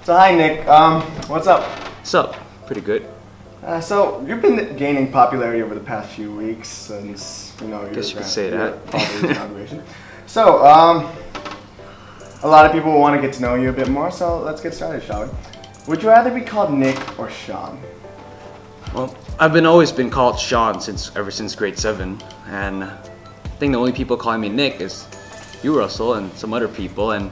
So hi Nick, what's up? What's up? Pretty good. So you've been gaining popularity over the past few weeks since your Guess you could say that. father's inauguration. So a lot of people want to get to know you a bit more. So let's get started, shall we? Would you rather be called Nick or Sean? Well, I've always been called Sean ever since grade 7, and I think the only people calling me Nick is you, Russell, and some other people. And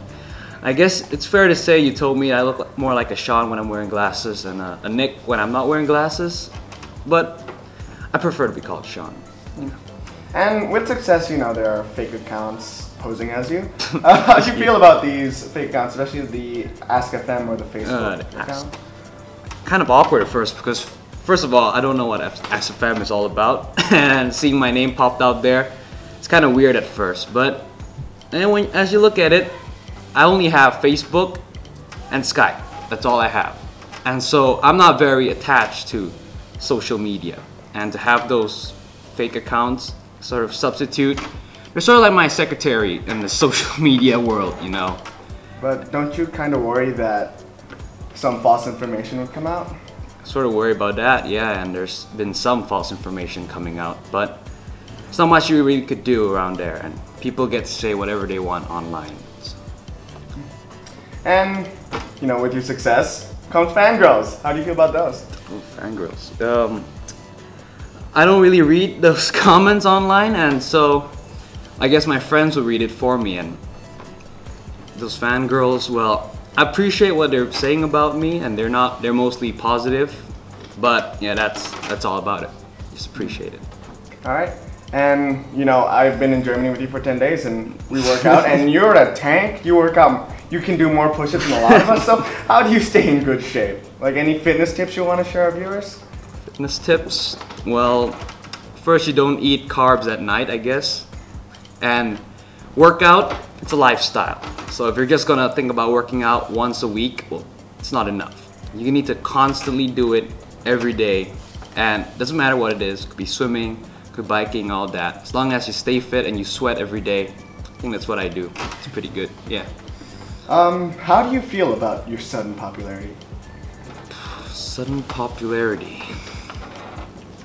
I guess it's fair to say you told me I look more like a Sean when I'm wearing glasses and a Nick when I'm not wearing glasses, but I prefer to be called Sean. And with success, there are fake accounts posing as you. How do you feel about these fake accounts, especially the Ask FM or the Facebook account? Kind of awkward at first because, first of all, I don't know what Ask FM is all about, and seeing my name popped out there, it's kind of weird at first. But as you look at it, I only have Facebook and Skype. That's all I have. And so I'm not very attached to social media. And to have those fake accounts sort of substitute, they're sort of like my secretary in the social media world, But don't you kind of worry that some false information would come out? Sort of worry about that, yeah, and there's been some false information coming out, but there's not much you really could do around there, and people get to say whatever they want online. And, with your success comes fangirls. How do you feel about those? Oh, fangirls. I don't really read those comments online, and so I guess my friends will read it for me. And those fangirls, well, I appreciate what they're saying about me, and they're mostly positive. But yeah, that's all about it. Just appreciate it. All right. And I've been in Germany with you for 10 days, and we work out, and you're a tank. You work out. You can do more push-ups than a lot of us. So how do you stay in good shape? Like any fitness tips you want to share with viewers? Fitness tips? Well, first you don't eat carbs at night, I guess. And workout, it's a lifestyle. So if you're just gonna think about working out once a week, well, it's not enough. You need to constantly do it every day. And it doesn't matter what it is. It could be swimming, it could be biking, all that. As long as you stay fit and you sweat every day, I think that's what I do. It's pretty good, yeah. How do you feel about your sudden popularity? Sudden popularity?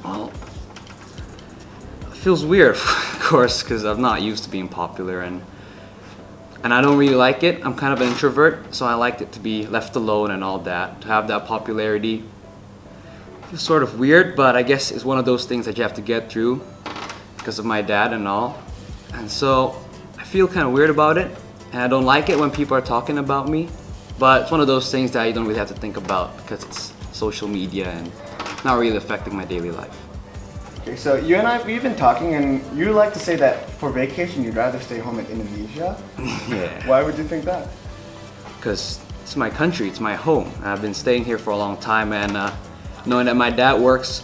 Well, it feels weird, of course, because I'm not used to being popular, and I don't really like it. I'm kind of an introvert, so I like it to be left alone and all that. To have that popularity feels sort of weird, but I guess it's one of those things that you have to get through because of my dad and all. And so I feel kind of weird about it. And I don't like it when people are talking about me, but it's one of those things that you don't really have to think about because it's social media and not really affecting my daily life. Okay, so you and I, we've been talking, and you like to say that for vacation you'd rather stay home in Indonesia. Yeah. Why would you think that? Because it's my country, it's my home. I've been staying here for a long time, and knowing that my dad works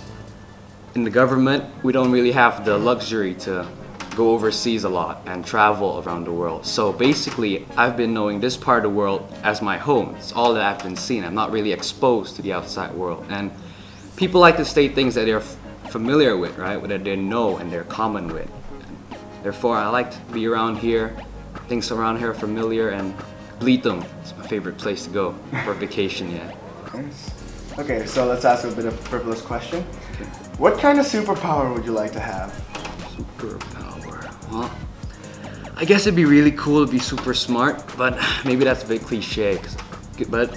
in the government, we don't really have the luxury to go overseas a lot and travel around the world. So basically, I've been knowing this part of the world as my home. It's all that I've been seeing. I'm not really exposed to the outside world. And people like to say things that they're familiar with, right? That they know and they're common with. And therefore, I like to be around here. Things around here are familiar, and Bleetham is my favorite place to go for vacation, yeah. Nice. Okay, so let's ask a bit of a frivolous question. Okay. What kind of superpower would you like to have? Superpower? Well, I guess it'd be really cool to be super smart, but maybe that's a bit cliche. But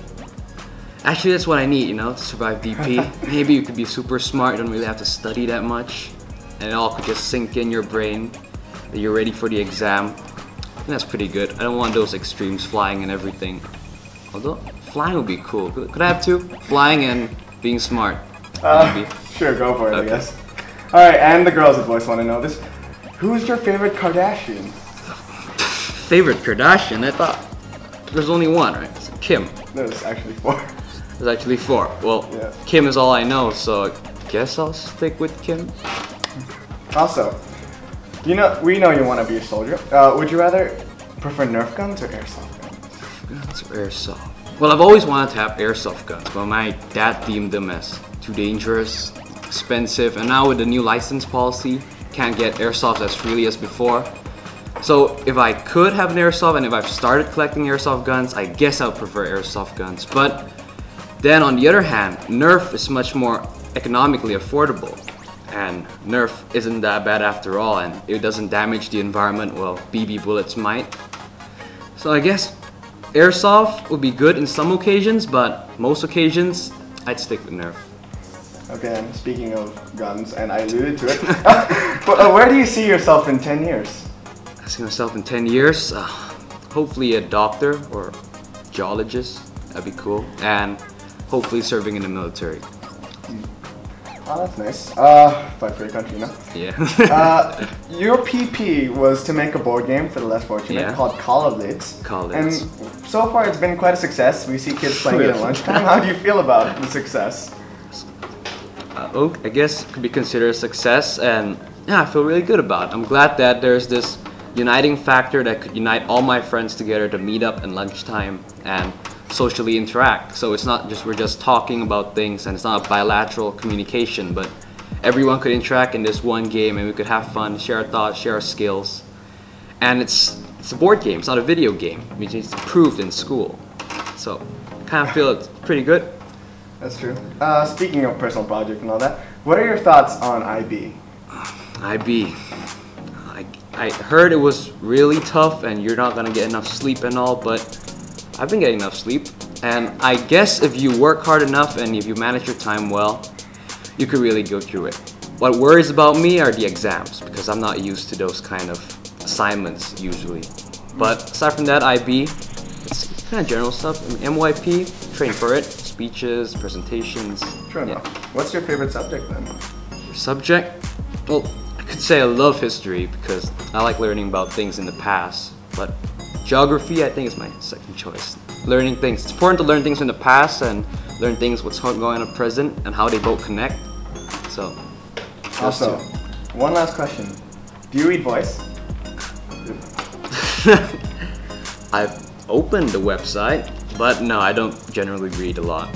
actually, that's what I need, to survive DP. Maybe you could be super smart, you don't really have to study that much, and it all could just sink in your brain that you're ready for the exam. And that's pretty good. I don't want those extremes, flying and everything. Although, flying would be cool. Could I have two? Flying and being smart. Sure, go for it, okay. I guess. Alright, and the girls of voice want to know this. Who's your favorite Kardashian? Favorite Kardashian? I thought there's only one, right? It's Kim. There's actually 4. There's actually 4. Well, yeah. Kim is all I know, so I guess I'll stick with Kim. Also, we know you want to be a soldier. Would you rather prefer Nerf guns or airsoft guns? Guns or airsoft? Well, I've always wanted to have airsoft guns, but my dad deemed them as too dangerous, expensive, and now with the new license policy, can't get airsoft as freely as before. So if I could have an airsoft and if I've started collecting airsoft guns, I guess I would prefer airsoft guns. But then on the other hand, Nerf is much more economically affordable. And Nerf isn't that bad after all, and it doesn't damage the environment, well, BB bullets might. So I guess airsoft would be good in some occasions, but most occasions, I'd stick with Nerf. Okay, and speaking of guns, and I alluded to it, but where do you see yourself in 10 years? I see myself in 10 years, hopefully a doctor or geologist, that'd be cool, and hopefully serving in the military. Oh, that's nice. Fight for your country, no? Yeah. Your PP was to make a board game for the less fortunate called Call of Lids. And so far it's been quite a success. We see kids playing it at lunchtime. How do you feel about the success? I guess it could be considered a success, and yeah, I feel really good about it. I'm glad that there's this uniting factor that could unite all my friends together to meet up at lunchtime and socially interact. So it's not just we're just talking about things, and it's not a bilateral communication, but everyone could interact in this one game and we could have fun, share our thoughts, share our skills. And it's a board game, it's not a video game, which is proved in school. So I kind of feel it's pretty good. That's true. Speaking of personal project and all that, what are your thoughts on IB? IB. I heard it was really tough and you're not gonna get enough sleep and all, but I've been getting enough sleep. And I guess if you work hard enough and if you manage your time well, you could really go through it. What worries about me are the exams, because I'm not used to those kind of assignments usually. But aside from that, IB, it's kind of general stuff. I mean, MYP, train for it, speeches, presentations. True enough. What's your favorite subject then? Subject? Well, I could say I love history because I like learning about things in the past. But geography, I think, is my second choice. Learning things. It's important to learn things from the past and learn things what's going on in the present and how they both connect. So, also, one last question. Do you read voice? I've opened the website, but no, I don't generally read a lot.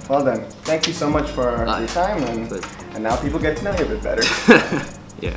Well then, thank you so much for your time, and now people get to know you a bit better. Yeah.